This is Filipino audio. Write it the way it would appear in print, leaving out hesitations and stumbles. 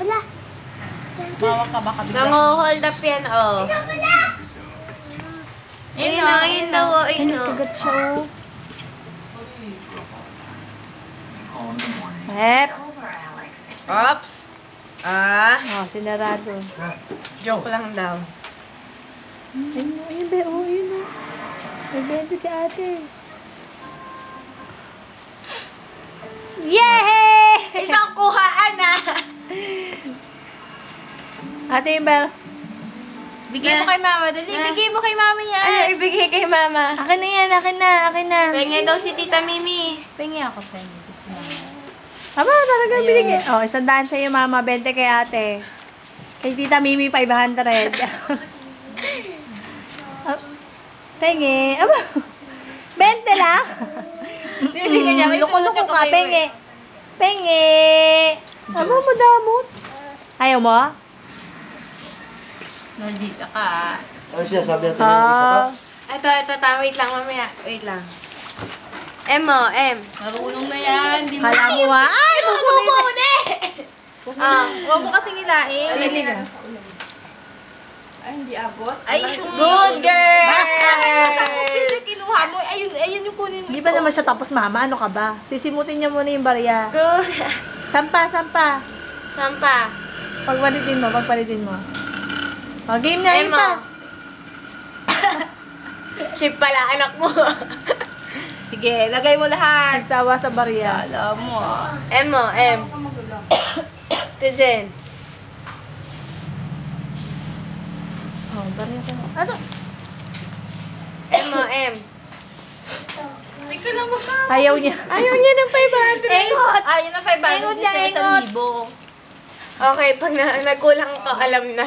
Wala. Mawak ka baka bigla. Nango-hold up yan, oh. Ayun na, ayun daw, oh, ayun na. Kagat siya, oh. Hep. Ops. Oh, sinarado. Joke lang daw. Ayun, ayun, be. Oh, ayun, oh. Nagbenta si ate. Yay! Isang kuhaan, ah. Ate yung bell. Bigay mo kay mama. Dali, bigay mo kay mama yan. Ano ibigay kay mama? Akin na yan, akin na, akin na. Pengen daw si Tita Mimi. Pengi ako sa inyo. Gusto mo. Aba, talaga binigay. Oh, 100 sa'yo, mama. 20 kay ate. Kay Tita Mimi, 500. Ah, pengi. Aba, 20 lang. Hindi ka niya. Loko-loko ka, pengi. Pengi. Aba, madamot. Ayaw mo? Nandito ka. Ano siya? Sabi natin yung isa pa? Ito, wait lang, mamaya. Wait lang. M, oh, M. Marunong na yan. Di mo. Kala mo ha? Ay, Bubuni! Huwag mo kasing ilain. Alin ka. Ay, hindi abot. Ay, good girl! Sa piso kinuha mo. Ayun yung kunin mo. Di ba naman siya tapos, mama? Ano ka ba? Sisimutin niya muna yung barya. Good. Sampa, sampa. Sampa. Pagpalitin mo, pagpalitin mo. O, game na, M, yun pa. oh. Chip pala, anak mo. Sige, lagay mo lahat. Nagsawa sa barya. Alam mo. M, oh, M. Ito, Jen. Oh, barya ka na. Ano? M, oh, M. Ikaw lang magka. Ayaw niya. Ayaw niya ng 500. Engot! Ah, yun ang 500. Ingot niya, Isa ingot. 1,000. Okay, pag nagkulang ka, alam na.